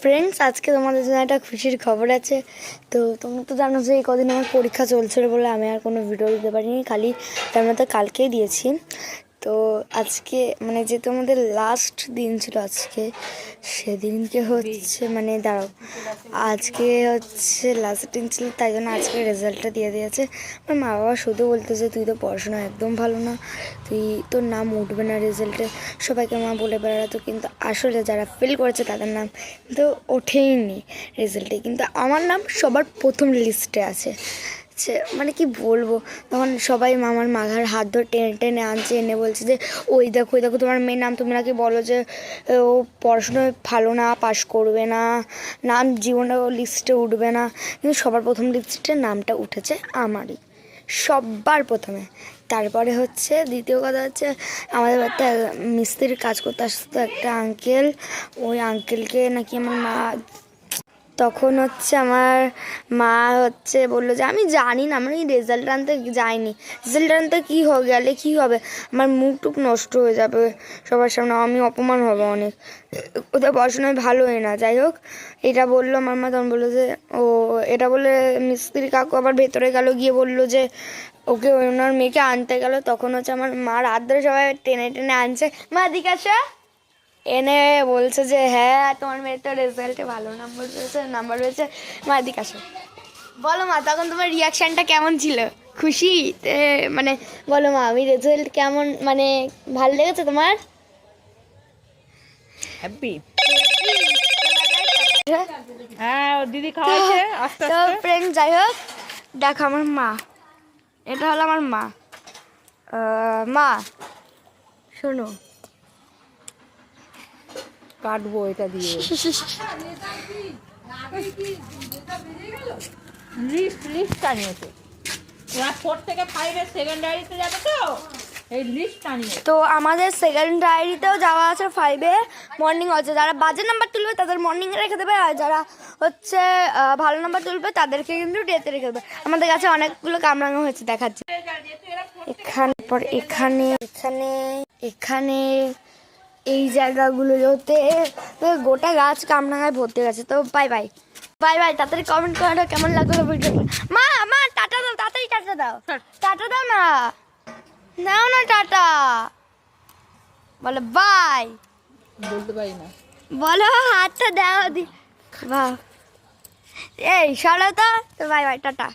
Friends, আজকে তোমাদের জন্য একটা খুশির খবর আছে। তো তোমরা তো জানো যে এই কদিন আমার পরীক্ষা চলছিল বলে আমি আর কোনো ভিডিও দিতে পারিনি, খালি তার মধ্যে কালকেই দিয়েছি। তো আজকে মানে যেহেতু আমাদের লাস্ট দিন ছিল আজকে, সেদিনকে হচ্ছে মানে দাঁড়াও, আজকে হচ্ছে লাস্ট দিন ছিল, তাই জন্য আজকে রেজাল্টটা দিয়ে দিয়েছে। আমার মা বাবা শুধু বলতেছে তুই তো পড়াশোনা একদম ভালো না, তোর নাম উঠবে না রেজাল্টে। সবাইকে মা বলে বেড়াতো, কিন্তু আসলে যারা ফেল করেছে তাদের নাম কিন্তু ওঠেইনি রেজাল্টে, কিন্তু আমার নাম সবার প্রথম লিস্টে আছে। মানে কি বলবো, তখন সবাই মামার মাঘার হাত ধরে টেনে টেনে আনছে, এনে বলছে যে ওই দেখো তোমার মেয়ের নাম, তুমি নাকি বলো যে ও পড়াশোনায় ভালো না, পাশ করবে না, নাম জীবনে ও লিস্টে উঠবে না, কিন্তু সবার প্রথম লিস্টে নামটা উঠেছে আমারই, সবার প্রথমে। তারপরে হচ্ছে দ্বিতীয় কথা হচ্ছে, আমাদের বাড়িতে মিস্ত্রির কাজ করতে আসতো একটা আঙ্কেল, ওই আঙ্কেলকে নাকি আমার মা, তখন হচ্ছে আমার মা হচ্ছে বললো যে আমি জানি না, আমি রেজাল্ট আনতে যাইনি, রেজাল্ট আনতে কী হয়ে গেলে কী হবে, আমার মুখ টুক নষ্ট হয়ে যাবে সবার সামনে, আমি অপমান হবে অনেক, ওদের পড়াশোনায় ভালোই না। যাই হোক, এটা বললো আমার মা, তখন বললো যে ও এটা বলে মিস্ত্রি কাকু আবার ভেতরে গেল, গিয়ে বললো যে ওকে ওনার মেয়েকে আনতে গেল। তখন হচ্ছে আমার মার হাত ধরে সবাই টেনে টেনে আনছে, মা দিকে আসো, এনে বলছে যে হ্যাঁ তোমার মেয়ের তো রেজাল্টে ভালো নাম্বার রয়েছে, মা দিকে আসো। বলো মা, তখন তোমার রিয়াকশানটা কেমন ছিল? খুশি? মানে বলো মা, আমি রেজাল্ট কেমন, মানে ভালো লেগেছে তোমার? হ্যাপি। হ্যাঁ, দিদি খাওয়াচ্ছে আস্তে তো আস্তে। ফ্রেন্ড, যাই হোক, দেখো আমার মা, এটা হলো আমার মা। মা শোনো, কাটবো এটা দিয়ে। লিস্ট টানিয়েছে। ক্লাস 4 থেকে 5 এর সেকেন্ডারিতে যাবে তো এই লিস্ট টানিয়ে। তো আমাদের সেকেন্ড ডায়েরিতেও যাওয়া আছে, 5-এ মর্নিং আছে, যারা বাজে নাম্বার তুলবে তাদের মর্নিংয়ে রেখে দেবে, আর যারা হচ্ছে ভালো নাম্বার তুলবে তাদেরকে কিন্তু ডেতে রেখে দেবে। আমাদের কাছে অনেকগুলো কামরাঙা হয়েছে, দেখাচ্ছে এখানে, পর এখানে এখানে এখানে এই জায়গাগুলোতে গোটা গাছ কামরাঙায় ভর্তি গেছে। তো বাই বাই বাই বাই, তাড়াতাড়ি কমেন্ট করাটা কেমন লাগলো ভিডিওটা। মা মা টাটা দাও, তাড়াতাড়ি টাটা দাও, টাটা দাও না, নাও না টাটা, বলো বাই, বলতে পারি না। বলো হাতটা দাও দি, বাহ, এই সরো তো, বাই বাই টাটা।